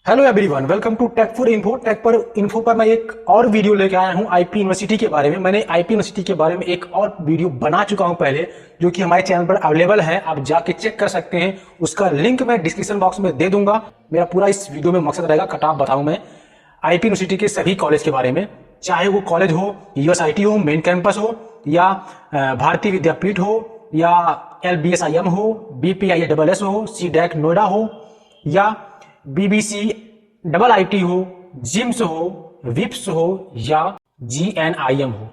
Hello everyone, welcome to tech for info. Tech पर info पर मैं एक और वीडियो लेके आया हूं आईपी यूनिवर्सिटी के बारे में। मैंने आईपी यूनिवर्सिटी के बारे में एक और वीडियो बना चुका हूं पहले, जो कि हमारे चैनल पर अवेलेबल है। आप जाके चेक कर सकते हैं, उसका लिंक मैं डिस्क्रिप्शन बॉक्स में दे दूंगा। मेरा पूरा इस वीडियो में मकसद रहेगा कटाप बताऊं मैं आईपी यूनिवर्सिटी के सभी कॉलेज के बारे में, चाहे वो कॉलेज हो, यूएसआईटी हो, मेन कैंपस हो, या भारतीय विद्यापीठ हो, या LBSIM हो, BPIASS हो, CDAC नोएडा हो, या BBCIIT हो, जिम्स हो, विप्स हो, या GNIM हो।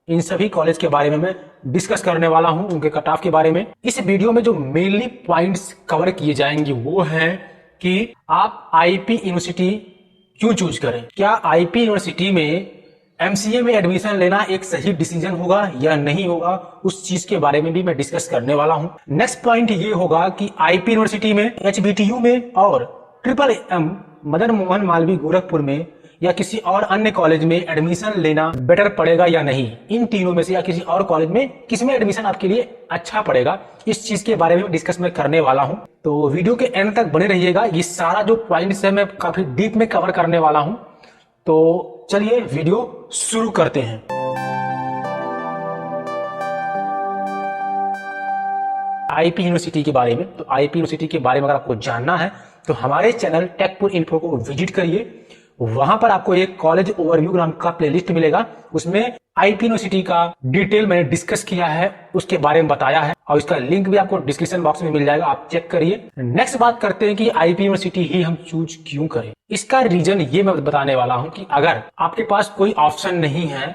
इन सभी कॉलेज के बारे में मैं डिस्कस करने वाला हूं, उनके कट ऑफ के बारे में। इस वीडियो में जो मेनली पॉइंट्स कवर किए जाएंगे वो है कि आप आईपी यूनिवर्सिटी क्यों चूज करें। क्या आईपी यूनिवर्सिटी में MCA में एडमिशन लेना एक सही डिसीजन होगा या नहीं होगा, उस चीज के बारे में भी मैं डिस्कस करने वाला हूं। नेक्स्ट पॉइंट ये होगा कि आईपी यूनिवर्सिटी में, HBTU में और MMM मदन मोहन मालवीय गोरखपुर में या किसी और अन्य कॉलेज में एडमिशन लेना बेटर पड़ेगा या नहीं। इन तीनों में से या किसी और कॉलेज में किसमें एडमिशन आपके लिए अच्छा पड़ेगा, इस चीज के बारे में डिस्कस मैं करने वाला हूं। तो वीडियो के एंड तक बने रहिएगा। ये सारा जो पॉइंट्स है मैं काफी डीप में कवर करने वाला हूं। तो चलिए वीडियो शुरू करते हैं। आईपी यूनिवर्सिटी के बारे में, तो आईपी यूनिवर्सिटी के बारे में अगर आपको जानना है तो हमारे चैनल टेकपुर इन्फो को विजिट करिए। वहां पर आपको एक कॉलेज ओवरव्यू नाम का प्लेलिस्ट मिलेगा, उसमें आईपी यूनिवर्सिटी का डिटेल मैंने डिस्कस किया है, उसके बारे में बताया है, और इसका लिंक भी आपको डिस्क्रिप्शन बॉक्स में मिल जाएगा, आप चेक करिए। नेक्स्ट बात करते हैं कि आईपी यूनिवर्सिटी ही हम चूज क्यों करें। इसका रीजन ये मैं बताने वाला हूं कि अगर आपके पास कोई ऑप्शन नहीं है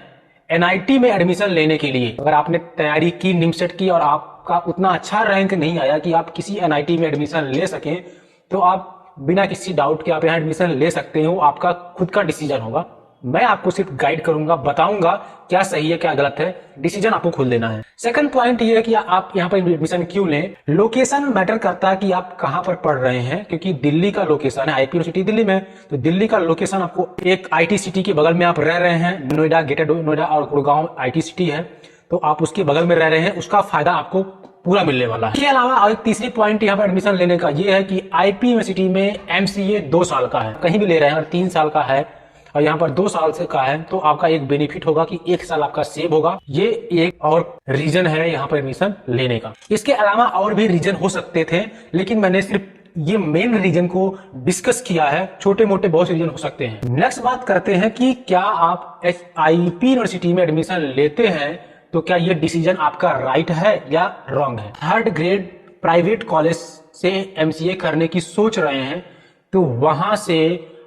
NIT में एडमिशन लेने के लिए, अगर आपने तैयारी की, निमसेट की और आपका उतना अच्छा रैंक नहीं आया कि आप किसी NIT में एडमिशन ले सकें, तो आप बिना किसी डाउट के आप यहाँ एडमिशन ले सकते हो। आपका खुद का डिसीजन होगा। मैं आपको सिर्फ गाइड करूंगा, बताऊंगा क्या सही है क्या गलत है, डिसीजन आपको खुद लेना है। सेकंड पॉइंट ये है कि आप यहाँ पर एडमिशन क्यों लें। लोकेशन मैटर करता है कि आप कहाँ पर पढ़ रहे हैं, क्योंकि दिल्ली का लोकेशन है, आईपी यूनिवर्सिटी दिल्ली में, तो दिल्ली का लोकेशन आपको एक IT सिटी के बगल में आप रह रहे हैं, नोएडा, ग्रेटर नोएडा और गुड़गांव IT सिटी है, तो आप उसके बगल में रह रहे हैं, उसका फायदा आपको पूरा मिलने वाला है। इसके अलावा और एक तीसरी पॉइंट यहाँ पर एडमिशन लेने का ये है कि आईपी यूनिवर्सिटी में MCA 2 साल का है, कहीं भी ले रहे हैं, और 3 साल का है और यहाँ पर 2 साल से का है, तो आपका एक बेनिफिट होगा कि 1 साल आपका सेव होगा। ये एक और रीजन है यहाँ पर एडमिशन लेने का। इसके अलावा और भी रीजन हो सकते थे, लेकिन मैंने सिर्फ ये मेन रीजन को डिस्कस किया है, छोटे मोटे बहुत से रीजन हो सकते हैं। नेक्स्ट बात करते हैं कि क्या आप आईपी यूनिवर्सिटी में एडमिशन लेते हैं तो क्या ये डिसीजन आपका राइट है या रॉन्ग है। थर्ड ग्रेड प्राइवेट कॉलेज से MCA करने की सोच रहे हैं तो वहां से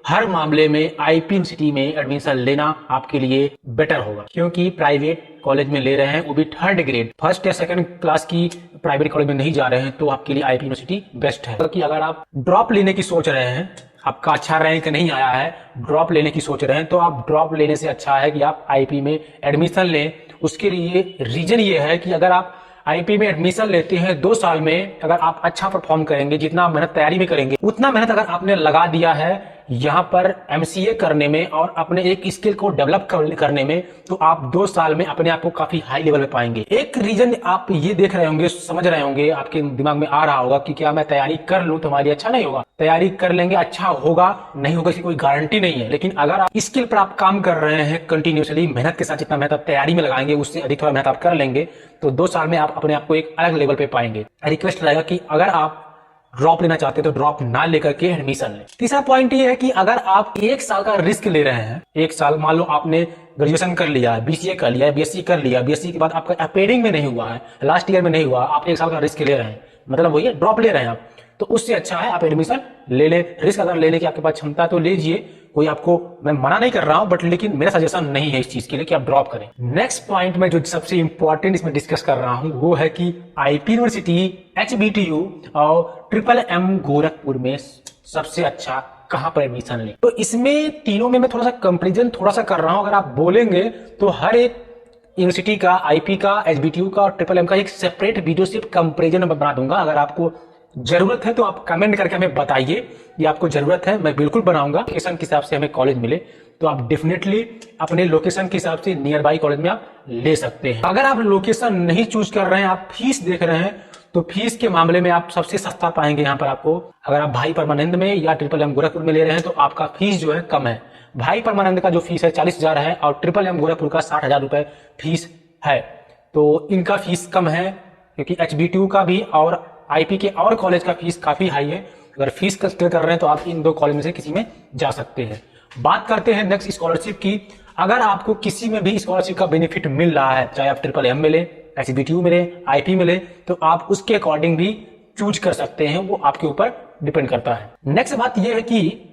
हर मामले में आईपी यूनिवर्सिटी में एडमिशन लेना आपके लिए बेटर होगा, क्योंकि प्राइवेट कॉलेज में ले रहे हैं, वो भी थर्ड ग्रेड, फर्स्ट या सेकंड क्लास की प्राइवेट कॉलेज में नहीं जा रहे हैं, तो आपके लिए आईपी यूनिवर्सिटी बेस्ट है। क्योंकि अगर आप ड्रॉप लेने की सोच रहे हैं, आपका अच्छा रैंक नहीं आया है, ड्रॉप लेने की सोच रहे हैं, तो आप ड्रॉप लेने से अच्छा है कि आप आईपी में एडमिशन लें। उसके लिए रीजन ये है कि अगर आप आईपी में एडमिशन लेते हैं 2 साल में, अगर आप अच्छा परफॉर्म करेंगे, जितना मेहनत तैयारी में करेंगे, उतना मेहनत अगर आपने लगा दिया है यहाँ पर MCA करने में और अपने एक स्किल को डेवलप करने में, तो आप 2 साल में अपने आप को काफी हाई लेवल पे पाएंगे। एक रीजन आप ये देख रहे होंगे, समझ रहे होंगे, आपके दिमाग में आ रहा होगा कि क्या मैं तैयारी कर लूं तो हमारी अच्छा नहीं होगा। तैयारी कर लेंगे, अच्छा होगा नहीं होगा इसकी कोई गारंटी नहीं है, लेकिन अगर आप स्किल पर आप काम कर रहे हैं कंटिन्यूसली, मेहनत के साथ, जितना मेहनत आप तैयारी में लगाएंगे उससे अधिक थोड़ा मेहनत आप कर लेंगे, तो 2 साल में आप अपने आप को एक अलग लेवल पे पाएंगे। रिक्वेस्ट रहेगा कि अगर आप ड्रॉप लेना चाहते हैं तो ड्रॉप ना लेकर के एडमिशन लें। तीसरा पॉइंट ये है कि अगर आप 1 साल का रिस्क ले रहे हैं, 1 साल, मान लो आपने ग्रेजुएशन कर लिया है, BCA कर लिया है, BSc कर लिया, BSc के बाद आपका अपेयरिंग में नहीं हुआ है, लास्ट ईयर में नहीं हुआ, आप 1 साल का रिस्क ले रहे हैं, मतलब वही ड्रॉप ले रहे हैं आप, तो उससे अच्छा है आप एडमिशन ले लें। रिस्क अगर लेने की आपके पास क्षमता है तो लीजिए, कोई आपको मैं मना नहीं कर रहा हूं, बट लेकिन मेरा सजेशन नहीं है इस चीज के लिए कि आप ड्रॉप करें। नेक्स्ट पॉइंट में जो सबसे इंपॉर्टेंट इसमें डिस्कस कर रहा हूं वो है कि आईपी यूनिवर्सिटी, HBTU और MMM गोरखपुर में सबसे अच्छा कहां पर एडमिशन लें। तो इसमें तीनों में मैं थोड़ा सा कंपेरिजन थोड़ा सा कर रहा हूं। अगर आप बोलेंगे तो हर एक यूनिवर्सिटी का, आईपी का, HBTU का और MMM का एक सेपरेट वीडियो सिर्फ कंपेरिजन में बना दूंगा। अगर आपको जरूरत है तो आप कमेंट करके हमें बताइए, ये आपको जरूरत है, मैं बिल्कुल बनाऊंगा। लोकेशन के हिसाब से हमें कॉलेज मिले तो आप डेफिनेटली अपने लोकेशन के हिसाब से नियर बाई कॉलेज में आप ले सकते हैं। अगर आप लोकेशन नहीं चूज कर रहे हैं, आप फीस देख रहे हैं, तो फीस के मामले में आप सबसे सस्ता पाएंगे यहाँ पर आपको। अगर आप भाई परमानंद में या ट्रिपल एम गोरखपुर में ले रहे हैं तो आपका फीस जो है कम है। भाई परमानंद का जो फीस है 40,000 है और ट्रिपल एम गोरखपुर का 60,000 रुपए फीस है। तो इनका फीस कम है क्योंकि HBTU का भी और IP के और कॉलेज का फीस काफी हाई है। अगर फीस कंसिडर कर रहे हैं तो आप इन दो कॉलेज में से किसी में जा सकते हैं। बात करते हैं नेक्स्ट स्कॉलरशिप की। अगर आपको किसी में भी स्कॉलरशिप का बेनिफिट मिल रहा है, चाहे आप ट्रिपल एम मिले, HBTU मिले, IP मिले, तो आप उसके अकॉर्डिंग भी चूज कर सकते हैं, वो आपके ऊपर डिपेंड करता है। नेक्स्ट बात यह है कि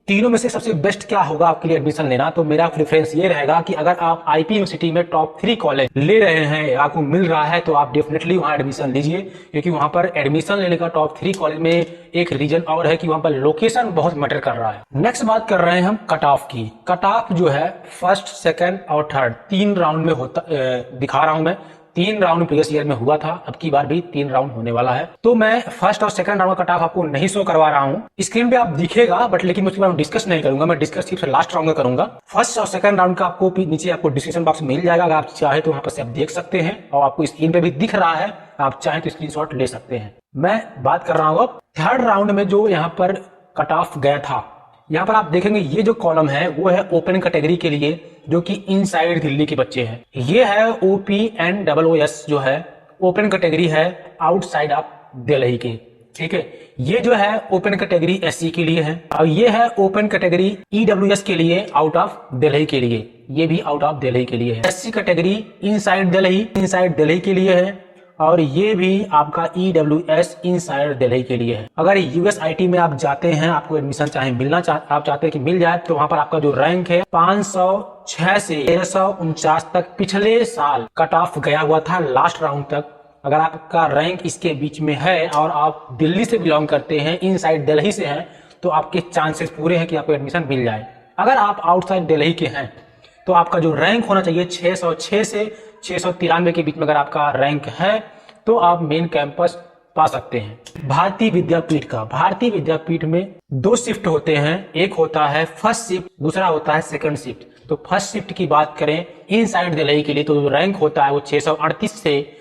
तीनों में से सबसे बेस्ट क्या होगा आपके लिए एडमिशन लेना। तो मेरा प्रेफरेंस ये रहेगा कि अगर आप IP यूनिवर्सिटी में टॉप 3 कॉलेज ले रहे हैं, आपको मिल रहा है, तो आप डेफिनेटली वहां एडमिशन लीजिए, क्योंकि वहां पर एडमिशन लेने का टॉप 3 कॉलेज में एक रीजन और है कि वहां पर लोकेशन बहुत मैटर कर रहा है। नेक्स्ट बात कर रहे हैं हम कट ऑफ की। कट ऑफ जो है फर्स्ट, सेकेंड और थर्ड 3 राउंड में होता दिखा रहा हूं मैं। 3 राउंड प्रीवियस ईयर में हुआ था, अब की बार भी 3 राउंड होने वाला है। तो मैं फर्स्ट और सेकंड राउंड का कट ऑफ आपको नहीं शो करवा रहा हूं, स्क्रीन पे आप दिखेगा बट लेकिन उसके बारे में डिस्कस नहीं करूंगा। मैं डिस्कस सिर्फ लास्ट राउंड में करूंगा। फर्स्ट और सेकंड राउंड का आपको नीचे आपको डिस्क्रिप्शन बॉक्स मिल जाएगा, अगर आप चाहे तो वहां पर से आप देख सकते हैं और आपको स्क्रीन पे भी दिख रहा है, आप चाहे तो स्क्रीनशॉट ले सकते हैं। मैं बात कर रहा हूँ थर्ड राउंड में जो यहाँ पर कट ऑफ गया था। यहाँ पर आप देखेंगे ये जो कॉलम है वो है ओपन कैटेगरी के लिए, जो कि इनसाइड दिल्ली के बच्चे हैं। ये है OPNOOS जो है ओपन कैटेगरी है आउटसाइड ऑफ दिल्ली के, ठीक है। ये जो है ओपन कैटेगरी SC के लिए है और ये है ओपन कैटेगरी EWS के लिए आउट ऑफ दिल्ली के लिए, ये भी आउट ऑफ दिल्ली के लिए है। SC कैटेगरी इनसाइड दिल्ली के लिए है और ये भी आपका EWS इनसाइड दिल्ली के लिए है। अगर USIT में आप जाते हैं, आपको एडमिशन चाहे आप चाहते हैं कि मिल जाए, तो वहां पर आपका जो रैंक है 506 से 1349 तक पिछले साल कट ऑफ गया हुआ था लास्ट राउंड तक। अगर आपका रैंक इसके बीच में है और आप दिल्ली से बिलोंग करते हैं, इनसाइड दिल्ली से हैं, तो आपके चांसेस पूरे हैं कि आपको एडमिशन मिल जाए। अगर आप आउटसाइड दिल्ली के हैं तो आपका जो रैंक होना चाहिए 606 से 693 के बीच में अगर आपका रैंक है तो आप मेन कैंपस पा सकते हैं। भारतीय विद्यापीठ में 2 शिफ्ट होते हैं, एक होता है फर्स्ट शिफ्ट, दूसरा होता है सेकंड शिफ्ट। तो फर्स्ट शिफ्ट की बात करें इनसाइड दिल्ली के लिए तो जो रैंक होता है वो 638 से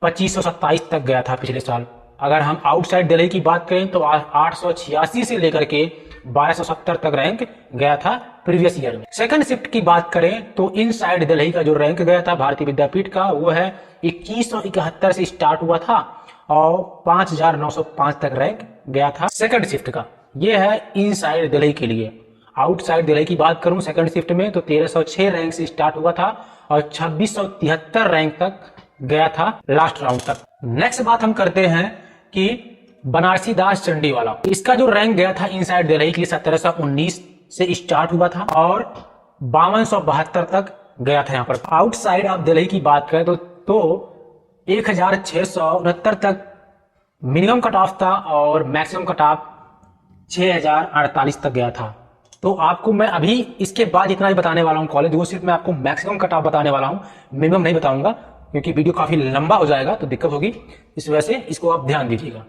2527 तक गया था पिछले साल। अगर हम आउटसाइड दिल्ली की बात करें तो 886 से लेकर के 1270 तक रैंक गया था प्रीवियस ईयर में। सेकंड शिफ्ट की बात करें तो इनसाइड दिल्ली का जो रैंक गया था भारतीय विद्यापीठ का वो है 2171 से स्टार्ट हुआ था और 5905 तक रैंक गया था सेकंड शिफ्ट का। ये है इनसाइड दिल्ली के लिए। आउटसाइड दिल्ली की बात करूं सेकंड शिफ्ट में तो 1306 रैंक से स्टार्ट हुआ था और 2673 रैंक तक गया था लास्ट राउंड तक। नेक्स्ट बात हम करते हैं कि बनारसी दास चंडीवाला, इसका जो रैंक गया था इनसाइड दिल्ली के लिए 1719 से स्टार्ट हुआ था और 5272 तक गया था। यहाँ पर आउटसाइड ऑफ दिल्ली की बात करें तो 1669 तक मिनिमम कट ऑफ था और मैक्सिमम कट ऑफ 6048 तक गया था। तो आपको मैं अभी इसके बाद इतना ही बताने वाला हूँ कॉलेज, वो सिर्फ मैं आपको मैक्सिमम कट ऑफ बताने वाला हूँ, मिनिमम नहीं बताऊंगा क्योंकि वीडियो काफी लंबा हो जाएगा तो दिक्कत होगी, इस वजह से इसको आप ध्यान दीजिएगा।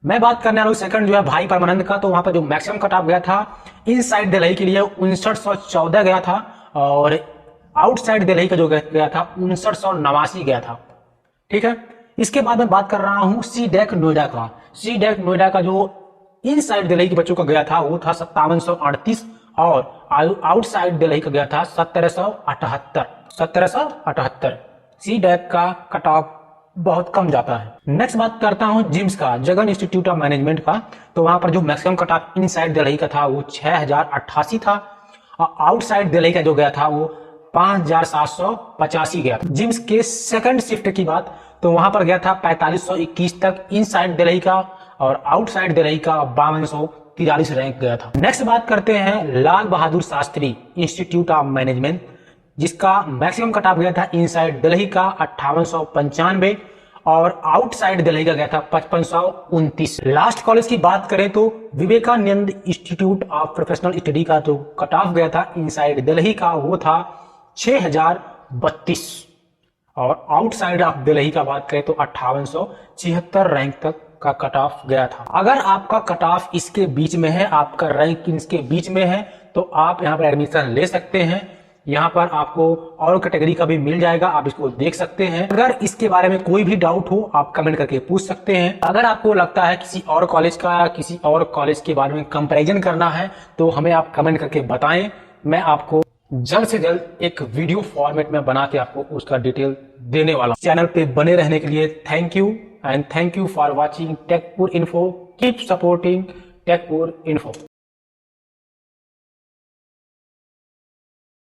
मैं बात करने वाला हूँ सेकंड जो है भाई परमानंद का, तो वहां पर जो मैक्सिमम कट ऑफ गया था इनसाइड दिल्ली के लिए 5914 गया था और आउटसाइड दिल्ली का जो गया था 5989 गया था, ठीक है। इसके बाद मैं बात कर रहा हूँ CDAC नोएडा का। CDAC नोएडा का जो इनसाइड दिल्ली के बच्चों का गया था वो था 5738 और आउटसाइड दिल्ली का गया था 1778। CDAC का कट ऑफ बहुत कम जाता है। नेक्स्ट बात करता हूं जिम्स का, जगन इंस्टीट्यूट ऑफ मैनेजमेंट का, तो वहां पर जो maximum cut off inside Delhi का था वो 6088 था और आउटसाइड दिल्ली का जो गया था वो 5785 गया था। जिम्स के सेकंड शिफ्ट की बात तो वहां पर गया था 4521 तक इनसाइड दिल्ली का और आउटसाइड दिल्ली का 5243 रैंक गया था। नेक्स्ट बात करते हैं Lal Bahadur Shastri institute of management, जिसका मैक्सिमम कट ऑफ गया था इनसाइड दिल्ली का 5895 और आउटसाइड दिल्ली का गया था 5529। लास्ट कॉलेज की बात करें तो Vivekananda institute of professional study का जो कट ऑफ गया था इनसाइड दिल्ली का वो था 6032 और आउटसाइड ऑफ दिल्ली का बात करें तो 5876 रैंक तक का कट ऑफ गया था। अगर आपका कट ऑफ इसके बीच में है, आपका रैंक इसके बीच में है, तो आप यहाँ पर एडमिशन ले सकते हैं। यहाँ पर आपको और कैटेगरी का भी मिल जाएगा, आप इसको देख सकते हैं। अगर इसके बारे में कोई भी डाउट हो आप कमेंट करके पूछ सकते हैं। अगर आपको लगता है किसी और कॉलेज का या किसी और कॉलेज के बारे में कंपैरिजन करना है तो हमें आप कमेंट करके बताएं। मैं आपको जल्द से जल्द एक वीडियो फॉर्मेट में बना के आपको उसका डिटेल देने वाला हूं। चैनल पे बने रहने के लिए thank you and thank you for watching Techpur Info. Keep supporting Techpur info.